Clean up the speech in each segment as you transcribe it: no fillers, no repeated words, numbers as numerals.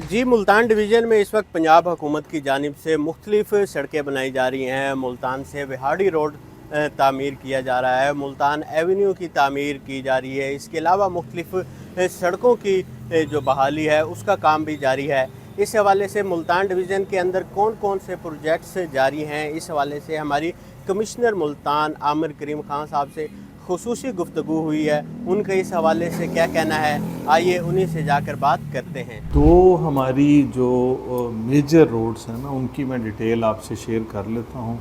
जी Multan division में इस वक्त पंजाब हुकूमत की जानिब से मुख्तलिफ़ सड़कें बनाई जा रही हैं। मुल्तान से विहाड़ी रोड तामीर किया जा रहा है, मुल्तान एवेन्यू की तामीर की जा रही है। इसके अलावा मुख्तलिफ़ सड़कों की जो बहाली है उसका काम भी जारी है। इस हवाले से मुल्तान डिवीज़न के अंदर कौन कौन से प्रोजेक्ट्स जारी हैं, इस हवाले से हमारी कमिश्नर मुल्तान आमिर करीम खान साहब से खुसूसी गुफ्तगू हुई है। उनका इस हवाले से क्या कहना है, आइए उन्हीं से जाकर बात करते हैं। तो हमारी जो मेजर रोड्स हैं ना, उनकी मैं डिटेल आपसे शेयर कर लेता हूँ।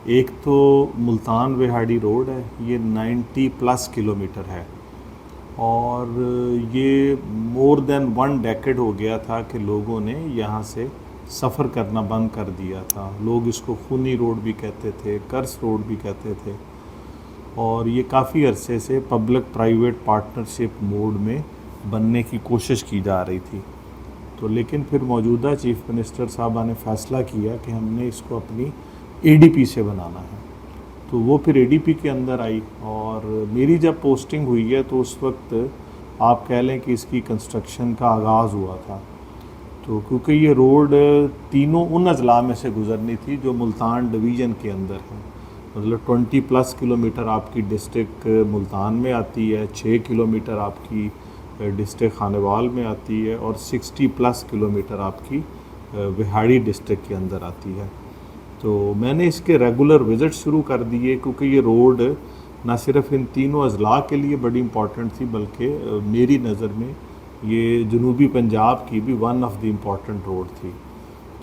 एक तो मुल्तान विहाड़ी रोड है, ये 90+ किलोमीटर है और ये मोर देन 1 डेकेड हो गया था कि लोगों ने यहाँ से सफ़र करना बंद कर दिया था। लोग इसको खूनी रोड भी कहते थे, कर्स रोड भी कहते थे और ये काफ़ी अरसे से पब्लिक प्राइवेट पार्टनरशिप मोड में बनने की कोशिश की जा रही थी। तो लेकिन फिर मौजूदा चीफ मिनिस्टर साहबा ने फ़ैसला किया कि हमने इसको अपनी एडीपी से बनाना है, तो वो फिर एडीपी के अंदर आई और मेरी जब पोस्टिंग हुई है तो उस वक्त आप कह लें कि इसकी कंस्ट्रक्शन का आगाज़ हुआ था। तो क्योंकि ये रोड तीनों उन अजला में से गुज़रनी थी जो मुल्तान डिवीज़न के अंदर है, मतलब 20+ किलोमीटर आपकी डिस्ट्रिक्ट मुल्तान में आती है, 6 किलोमीटर आपकी डिस्ट्रिक्ट खानेवाल में आती है और 60+ किलोमीटर आपकी विहाड़ी डिस्ट्रिक्ट के अंदर आती है। तो मैंने इसके रेगुलर विज़िट शुरू कर दिए क्योंकि ये रोड ना सिर्फ इन तीनों अजला के लिए बड़ी इम्पॉर्टेंट थी बल्कि मेरी नज़र में ये जनूबी पंजाब की भी one of the important road थी।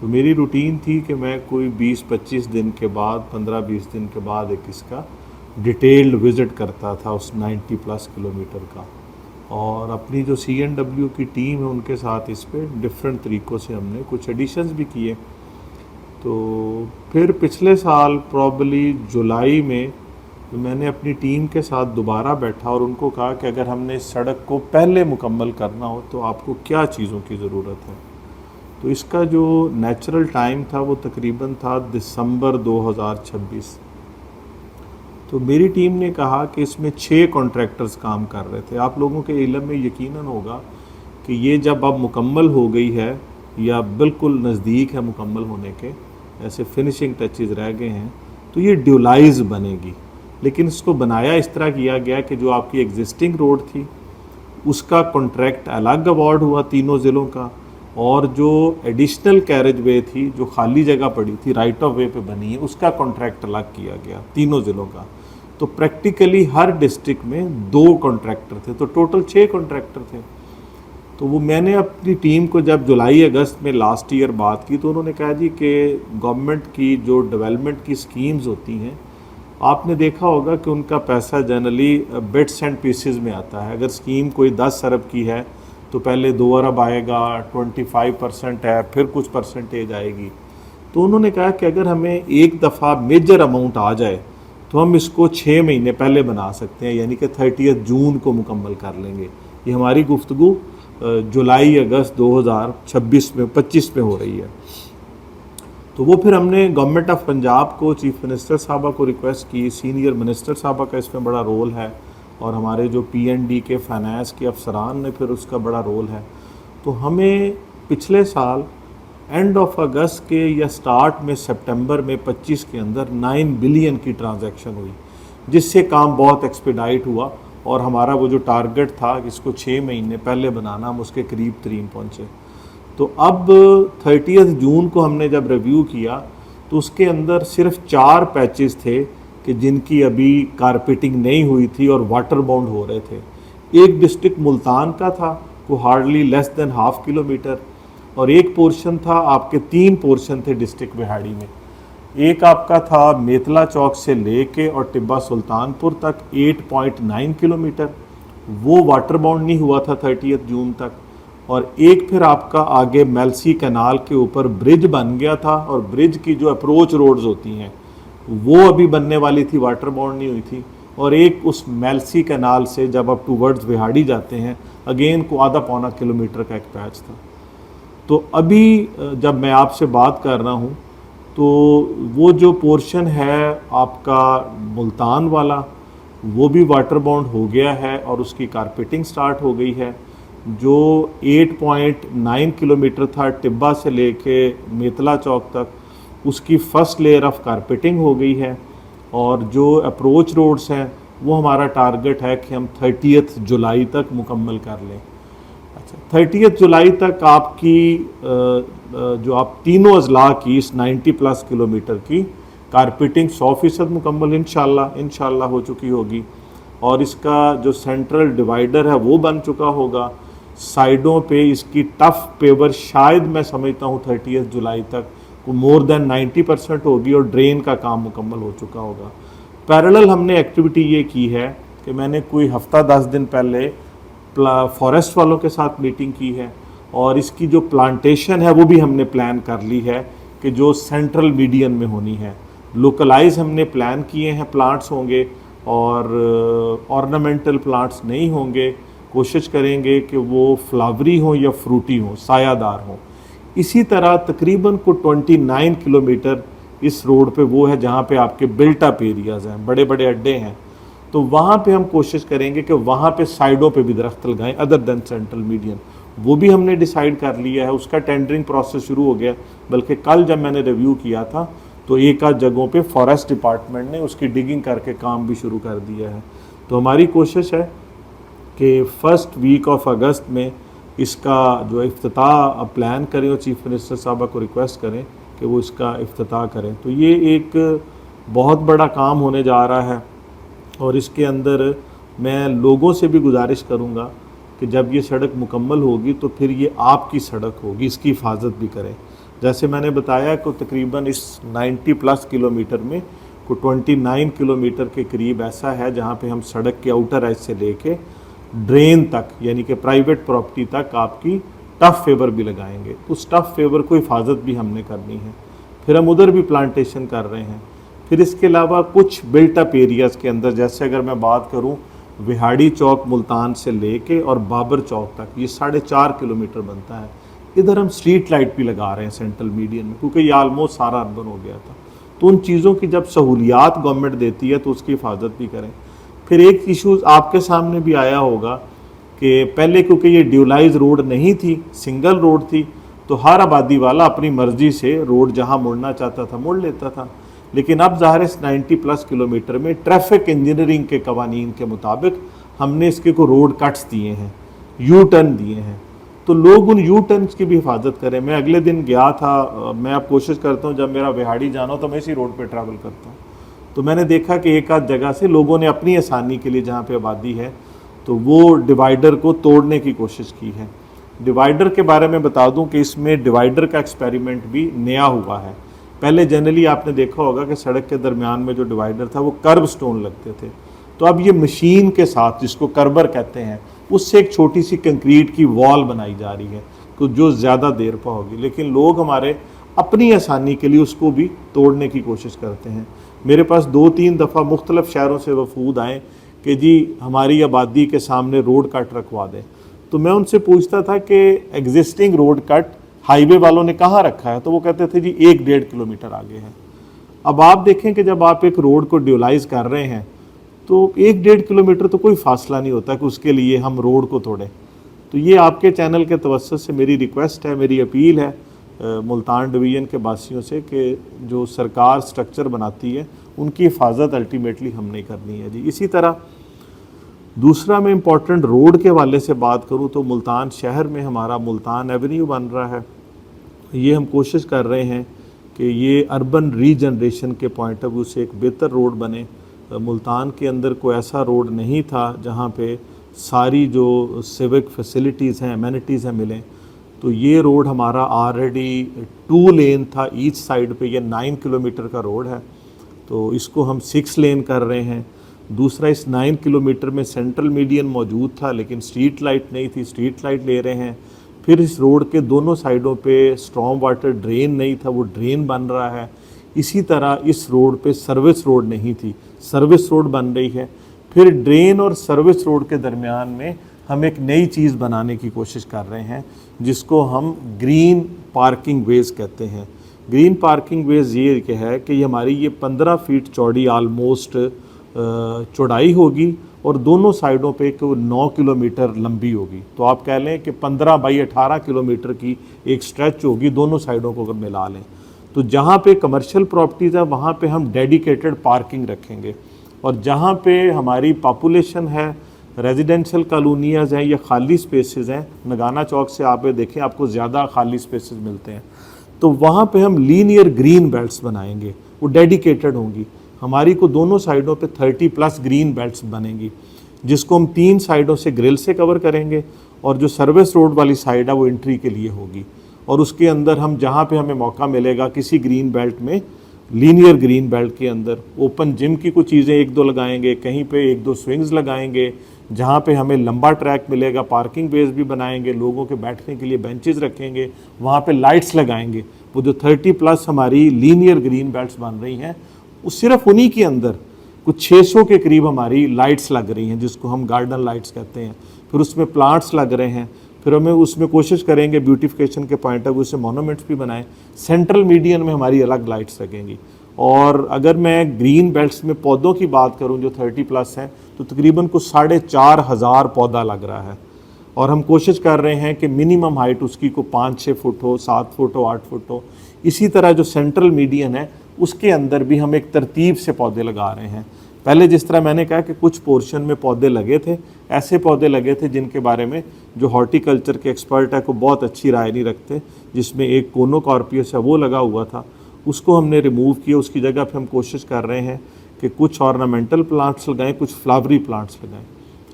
तो मेरी रूटीन थी कि मैं कोई 20-25 दिन के बाद, 15-20 दिन के बाद एक इसका डिटेल्ड विज़िट करता था उस 90+ किलोमीटर का। और अपनी जो CNW की टीम है उनके साथ इस पर डिफरेंट तरीक़ों से हमने कुछ एडिशंस भी किए। तो फिर पिछले साल प्रॉबली जुलाई में मैंने अपनी टीम के साथ दोबारा बैठा और उनको कहा कि अगर हमने इस सड़क को पहले मुकम्मल करना हो तो आपको क्या चीज़ों की ज़रूरत है। तो इसका जो नेचुरल टाइम था वो तकरीबन था दिसंबर 2026। तो मेरी टीम ने कहा कि इसमें 6 कॉन्ट्रैक्टर्स काम कर रहे थे। आप लोगों के इल्म में यकीनन होगा कि ये जब अब मुकम्मल हो गई है या बिल्कुल नज़दीक है मुकम्मल होने के, ऐसे फिनिशिंग टचेज़ रह गए हैं, तो ये ड्यूलाइज बनेगी। लेकिन इसको बनाया इस तरह किया गया कि जो आपकी एग्जिस्टिंग रोड थी उसका कॉन्ट्रैक्ट अलग अवार्ड हुआ तीनों ज़िलों का, और जो एडिशनल कैरेज वे थी जो खाली जगह पड़ी थी राइट ऑफ वे पे बनी है उसका कॉन्ट्रैक्ट अलग किया गया तीनों ज़िलों का। तो प्रैक्टिकली हर डिस्ट्रिक्ट में 2 कॉन्ट्रैक्टर थे, तो टोटल 6 कॉन्ट्रैक्टर थे। तो वो मैंने अपनी टीम को जब जुलाई अगस्त में लास्ट ईयर बात की तो उन्होंने कहा जी कि गवर्नमेंट की जो डेवलपमेंट की स्कीम्स होती हैं, आपने देखा होगा कि उनका पैसा जनरली बिट्स एंड पीसेस में आता है। अगर स्कीम कोई 10 अरब की है तो पहले 2 अरब आएगा, 25% है, फिर कुछ परसेंटेज आएगी। तो उन्होंने कहा कि अगर हमें एक दफ़ा मेजर अमाउंट आ जाए तो हम इसको 6 महीने पहले बना सकते हैं, यानी कि 30 जून को मुकम्मल कर लेंगे। ये हमारी गुफ्तगू जुलाई अगस्त 2025 में हो रही है। तो वो फिर हमने गवर्नमेंट ऑफ पंजाब को, चीफ मिनिस्टर साहबा को रिक्वेस्ट की, सीनियर मिनिस्टर साहबा का इसमें बड़ा रोल है और हमारे जो PND के फाइनेंस के अफसरान ने फिर उसका बड़ा रोल है। तो हमें पिछले साल एंड ऑफ अगस्त के या स्टार्ट में सितंबर में 25 के अंदर 9 बिलियन की ट्रांजैक्शन हुई, जिससे काम बहुत एक्सपीडाइट हुआ और हमारा वो जो टारगेट था कि इसको 6 महीने पहले बनाना, हम उसके करीब तरीन पहुँचे। तो अब 30 जून को हमने जब रिव्यू किया तो उसके अंदर सिर्फ 4 पैचेस थे कि जिनकी अभी कारपेटिंग नहीं हुई थी और वाटर बाउंड हो रहे थे। एक डिस्ट्रिक्ट मुल्तान का था वो हार्डली लेस देन ½ किलोमीटर, और एक पोर्शन था, आपके 3 पोर्शन थे डिस्ट्रिक्ट विहाड़ी में। एक आपका था मेतला चौक से लेके और टिब्बा सुल्तानपुर तक 8.9 किलोमीटर, वो वाटर बाउंड नहीं हुआ था 30 जून तक। और एक फिर आपका आगे मेलसी कैनाल के ऊपर ब्रिज बन गया था और ब्रिज की जो अप्रोच रोड्स होती हैं वो अभी बनने वाली थी, वाटर बाउंड नहीं हुई थी। और एक उस मेलसी कैनाल से जब आप टूवर्ड्स विहाड़ी जाते हैं अगेन को आधा पौना किलोमीटर का एक पैच था। तो अभी जब मैं आपसे बात कर रहा हूँ तो वो जो पोर्शन है आपका मुल्तान वाला वो भी वाटर बाउंड हो गया है और उसकी कारपेटिंग स्टार्ट हो गई है। जो 8.9 किलोमीटर था टिब्बा से लेके मेतला चौक तक, उसकी फर्स्ट लेयर ऑफ कारपेटिंग हो गई है। और जो अप्रोच रोड्स हैं वो हमारा टारगेट है कि हम 30 जुलाई तक मुकम्मल कर लें। अच्छा, 30 जुलाई तक आपकी जो आप तीनों अजला की इस 90+ किलोमीटर की कारपेटिंग 100% मुकम्मल इंशाल्लाह हो चुकी होगी। और इसका जो सेंट्रल डिवाइडर है वो बन चुका होगा। साइडों पे इसकी टफ पेवर शायद मैं समझता हूँ 30 जुलाई तक को मोर देन 90% होगी और ड्रेन का काम मुकम्मल हो चुका होगा। पैरेलल हमने एक्टिविटी ये की है कि मैंने कोई हफ्ता 10 दिन पहले फॉरेस्ट वालों के साथ मीटिंग की है और इसकी जो प्लांटेशन है वो भी हमने प्लान कर ली है कि जो सेंट्रल मीडियन में होनी है। लोकलाइज हमने प्लान किए हैं, प्लांट्स होंगे और ऑर्नामेंटल प्लांट्स नहीं होंगे। कोशिश करेंगे कि वो फ्लावरी हों या फ्रूटी हों, सायादार हों। इसी तरह तकरीबन को 29 किलोमीटर इस रोड पे वो है जहाँ पे आपके बिल्ट अप एरियाज़ हैं, बड़े बड़े अड्डे हैं। तो वहाँ पे हम कोशिश करेंगे कि वहाँ पे साइडों पे भी दरख्त लगाएं अदर देन सेंट्रल मीडियन। वो भी हमने डिसाइड कर लिया है, उसका टेंडरिंग प्रोसेस शुरू हो गया। बल्कि कल जब मैंने रिव्यू किया था तो एक आध जगहों पे फॉरेस्ट डिपार्टमेंट ने उसकी डिगिंग करके काम भी शुरू कर दिया है। तो हमारी कोशिश है कि फर्स्ट वीक ऑफ अगस्त में इसका जो इफ्तिताह प्लान करें और चीफ मिनिस्टर साहबा को रिक्वेस्ट करें कि वो इसका इफ्तिताह करें। तो ये एक बहुत बड़ा काम होने जा रहा है और इसके अंदर मैं लोगों से भी गुजारिश करूँगा कि जब ये सड़क मुकम्मल होगी तो फिर ये आपकी सड़क होगी, इसकी हिफाजत भी करें। जैसे मैंने बताया कि तकरीबन इस 90+ किलोमीटर में को 29 किलोमीटर के करीब ऐसा है जहाँ पे हम सड़क के आउटर एज से लेके ड्रेन तक यानी कि प्राइवेट प्रॉपर्टी तक आपकी टफ फेवर भी लगाएंगे। तो उस टफ फेवर को हिफाजत भी हमने करनी है। फिर हम उधर भी प्लांटेशन कर रहे हैं। फिर इसके अलावा कुछ बिल्ट अप एरियाज़ के अंदर, जैसे अगर मैं बात करूं विहाड़ी चौक मुल्तान से लेके और बाबर चौक तक, ये 4.5 किलोमीटर बनता है। इधर हम स्ट्रीट लाइट भी लगा रहे हैं सेंट्रल मीडियन में, क्योंकि ये आलमोस्ट सारा अर्बन हो गया था। तो उन चीज़ों की जब सहूलियात गवर्नमेंट देती है तो उसकी हिफाजत भी करें। फिर एक इशूज़ आपके सामने भी आया होगा कि पहले क्योंकि ये ड्यूलाइज रोड नहीं थी, सिंगल रोड थी, तो हर आबादी वाला अपनी मर्ज़ी से रोड जहाँ मुड़ना चाहता था मुड़ लेता था। लेकिन अब ज़ाहिर 90+ किलोमीटर में ट्रैफिक इंजीनियरिंग के कवानीन के मुताबिक हमने इसके को रोड कट्स दिए हैं, यू टर्न दिए हैं। तो लोग उन यू टर्न्स की भी हिफाजत करें। मैं अगले दिन गया था, मैं अब कोशिश करता हूँ जब मेरा विहाड़ी जाना हो तो मैं इसी रोड पे ट्रैवल करता हूँ। तो मैंने देखा कि एक आध जगह से लोगों ने अपनी आसानी के लिए जहाँ पे आबादी है तो वो डिवाइडर को तोड़ने की कोशिश की है। डिवाइडर के बारे में बता दूं कि इसमें डिवाइडर का एक्सपेरिमेंट भी नया हुआ है। पहले जनरली आपने देखा होगा कि सड़क के दरमियान में जो डिवाइडर था वो कर्ब स्टोन लगते थे। तो अब ये मशीन के साथ, जिसको कर्बर कहते हैं, उससे एक छोटी सी कंक्रीट की वॉल बनाई जा रही है तो जो ज़्यादा देर पर होगी। लेकिन लोग हमारे अपनी आसानी के लिए उसको भी तोड़ने की कोशिश करते हैं। मेरे पास 2-3 दफ़ा मुख्तलिफ शहरों से वफूद आए कि जी हमारी आबादी के सामने रोड कट रखवा दें। तो मैं उनसे पूछता था कि एग्जिस्टिंग रोड कट हाईवे वालों ने कहाँ रखा है, तो वो कहते थे जी 1-1.5 किलोमीटर आगे है। अब आप देखें कि जब आप एक रोड को ड्यूलाइज कर रहे हैं तो 1-1.5 किलोमीटर तो कोई फासला नहीं होता कि उसके लिए हम रोड को तोड़ें। तो ये आपके चैनल के तवज्जुह से मेरी रिक्वेस्ट है, मेरी अपील है मुल्तान डिवीज़न के बासियों से कि जो सरकार स्ट्रक्चर बनाती है उनकी हिफाजत अल्टीमेटली हमने करनी है जी। इसी तरह दूसरा मैं इम्पॉर्टेंट रोड के हवाले से बात करूं तो मुल्तान शहर में हमारा मुल्तान एवेन्यू बन रहा है। ये हम कोशिश कर रहे हैं कि ये अर्बन रीजनरेशन के पॉइंट ऑफ व्यू से एक बेहतर रोड बने। मुल्तान के अंदर कोई ऐसा रोड नहीं था जहाँ पे सारी जो सिविक फैसिलिटीज़ हैं, एमेनिटीज़ हैं मिलें। तो ये रोड हमारा ऑलरेडी 2 लेन था ईच साइड पे, ये 9 किलोमीटर का रोड है तो इसको हम 6 लेन कर रहे हैं। दूसरा, इस 9 किलोमीटर में सेंट्रल मीडियन मौजूद था लेकिन स्ट्रीट लाइट नहीं थी, स्ट्रीट लाइट ले रहे हैं। फिर इस रोड के दोनों साइडों पे स्टॉर्म वाटर ड्रेन नहीं था, वो ड्रेन बन रहा है। इसी तरह इस रोड पे सर्विस रोड नहीं थी, सर्विस रोड बन रही है। फिर ड्रेन और सर्विस रोड के दरमियान में हम एक नई चीज़ बनाने की कोशिश कर रहे हैं जिसको हम ग्रीन पार्किंग वेज कहते हैं। ग्रीन पार्किंग वेज ये है कि हमारी ये 15 फीट चौड़ी आलमोस्ट चौड़ाई होगी और दोनों साइडों पे एक 9 किलोमीटर लंबी होगी। तो आप कह लें कि 15 बाई 18 किलोमीटर की एक स्ट्रेच होगी दोनों साइडों को अगर मिला लें। तो जहाँ पे कमर्शियल प्रॉपर्टीज़ है वहाँ पे हम डेडिकेटेड पार्किंग रखेंगे, और जहाँ पे हमारी पॉपुलेशन है, रेजिडेंशियल कॉलोनियाज़ हैं या खाली स्पेसेस हैं, नगाना चौक से आप देखें आपको ज़्यादा खाली स्पेसेस मिलते हैं, तो वहाँ पे हम लीनियर ग्रीन बेल्ट्स बनाएंगे, वो डेडिकेटेड होंगी। हमारी को दोनों साइडों पे 30+ ग्रीन बेल्ट्स बनेंगी, जिसको हम 3 साइडों से ग्रिल से कवर करेंगे, और जो सर्विस रोड वाली साइड है वो एंट्री के लिए होगी। और उसके अंदर हम जहाँ पे हमें मौका मिलेगा किसी ग्रीन बेल्ट में, लीनियर ग्रीन बेल्ट के अंदर ओपन जिम की कुछ चीज़ें 1-2 लगाएंगे, कहीं पे 1-2 स्विंग्स लगाएंगे, जहाँ पे हमें लंबा ट्रैक मिलेगा पार्किंग बेस भी बनाएंगे, लोगों के बैठने के लिए बेंचेस रखेंगे, वहाँ पे लाइट्स लगाएंगे। वो जो 30+ हमारी लीनियर ग्रीन बेल्ट्स बन रही हैं, उस सिर्फ उन्हीं के अंदर कुछ 600 के करीब हमारी लाइट्स लग रही हैं, जिसको हम गार्डन लाइट्स कहते हैं। फिर उसमें प्लांट्स लग रहे हैं, फिर हमें उसमें कोशिश करेंगे ब्यूटिफिकेशन के पॉइंट ऑफ व्यू से मोनूमेंट्स भी बनाएं। सेंट्रल मीडियन में हमारी अलग लाइट्स लगेंगी। और अगर मैं ग्रीन बेल्ट्स में पौधों की बात करूं जो 30+ हैं, तो तकरीबन कुछ 4,500 पौधा लग रहा है, और हम कोशिश कर रहे हैं कि मिनिमम हाइट उसकी को 5-6 फुट हो, 7 फुट हो, 8 फुट हो। इसी तरह जो सेंट्रल मीडियन है उसके अंदर भी हम एक तरतीब से पौधे लगा रहे हैं। पहले जिस तरह मैंने कहा कि कुछ पोर्शन में पौधे लगे थे, ऐसे पौधे लगे थे जिनके बारे में जो हॉर्टिकल्चर के एक्सपर्ट है को बहुत अच्छी राय नहीं रखते, जिसमें एक कोनोकॉर्पियस है वो लगा हुआ था, उसको हमने रिमूव किया। उसकी जगह पे हम कोशिश कर रहे हैं कि कुछ ऑर्नामेंटल प्लांट्स लगाएं, कुछ फ्लावरी प्लांट्स लगाएं,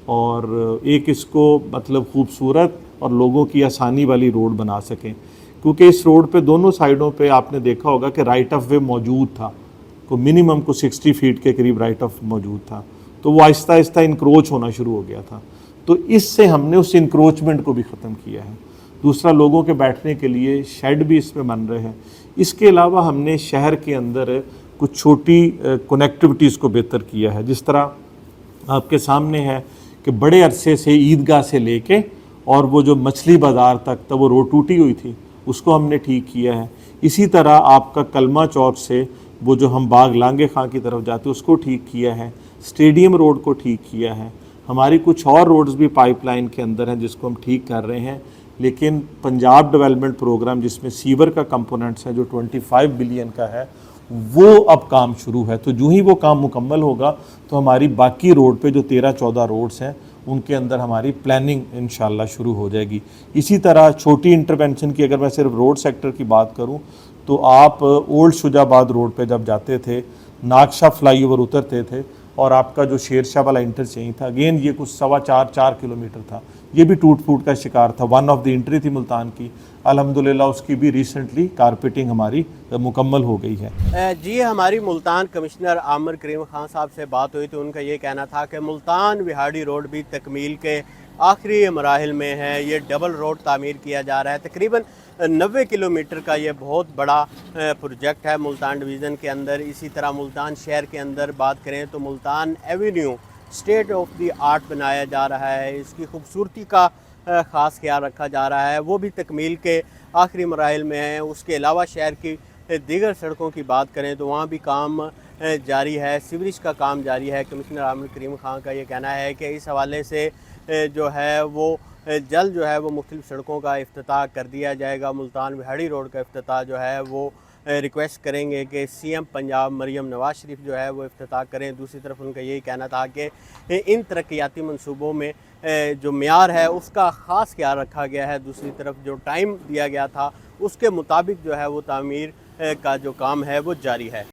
और एक इसको मतलब खूबसूरत और लोगों की आसानी वाली रोड बना सकें। क्योंकि इस रोड पे दोनों साइडों पे आपने देखा होगा कि राइट ऑफ वे मौजूद था, को मिनिमम को 60 फीट के करीब राइट ऑफ मौजूद था, तो वो आहिस्ता आहिस्ता इंक्रोच होना शुरू हो गया था। तो इससे हमने उस इंक्रोचमेंट को भी ख़त्म किया है। दूसरा, लोगों के बैठने के लिए शेड भी इसमें बन रहे हैं। इसके अलावा हमने शहर के अंदर कुछ छोटी कनेक्टिविटीज़ को बेहतर किया है। जिस तरह आपके सामने है कि बड़े अरसे से ईदगाह से लेके और वो जो मछली बाज़ार तक वो रोड टूटी हुई थी, उसको हमने ठीक किया है। इसी तरह आपका कलमा चौक से वो जो हम बाग लांगे खां की तरफ जाते हैं उसको ठीक किया है। स्टेडियम रोड को ठीक किया है। हमारी कुछ और रोड्स भी पाइपलाइन के अंदर हैं जिसको हम ठीक कर रहे हैं। लेकिन पंजाब डेवलपमेंट प्रोग्राम जिसमें सीवर का कंपोनेंट्स है जो 25 बिलियन का है, वो अब काम शुरू है। तो जो ही वो काम मुकम्मल होगा तो हमारी बाकी रोड पे जो 13-14 रोड्स हैं उनके अंदर हमारी प्लानिंग इंशाल्लाह शुरू हो जाएगी। इसी तरह छोटी इंटरवेंशन की अगर मैं सिर्फ रोड सेक्टर की बात करूं तो आप ओल्ड शुजाबाद रोड पे जब जाते थे, नागशाह फ्लाईओवर उतरते थे और आपका जो शेरशाह वाला इंटरचेंज था, अगेन ये कुछ 4.25 किलोमीटर था, ये भी टूट फूट का शिकार था। वन ऑफ द एंट्री थी मुल्तान की, अल्हम्दुलिल्लाह उसकी भी रिसेंटली कारपेटिंग हमारी मुकम्मल हो गई है। जी, हमारी मुल्तान कमिश्नर आमिर करीम खान साहब से बात हुई तो उनका ये कहना था कि मुल्तान विहाड़ी रोड भी तकमील के आखिरी मराहिल में है। ये डबल रोड तामीर किया जा रहा है। तकरीबन 90 किलोमीटर का ये बहुत बड़ा प्रोजेक्ट है मुल्तान डिवीज़न के अंदर। इसी तरह मुल्तान शहर के अंदर बात करें तो Multan Avenue state of the art बनाया जा रहा है। इसकी खूबसूरती का ख़ास ख्याल रखा जा रहा है, वो भी तकमील के आखिरी मराहिल में है। उसके अलावा शहर की दीगर सड़कों की बात करें तो वहाँ भी काम जारी है, सीवरेज का काम जारी है। कमिश्नर आमिर करीम खान का ये कहना है कि इस हवाले से जो है वो जल्द जो है वो मुख्तलिफ सड़कों का इफ्तिताह कर दिया जाएगा। मुल्तान विहाड़ी रोड का इफ्तिताह जो है वो रिक्वेस्ट करेंगे कि सीएम पंजाब मरियम नवाज शरीफ जो है वो इफ्तिताह करें। दूसरी तरफ उनका यही कहना था कि इन तरक्याती मनसूबों में जो मेयार है उसका ख़ास ख्याल रखा गया है। दूसरी तरफ जो टाइम दिया गया था उसके मुताबिक जो है वो तामीर का जो काम है वो जारी है।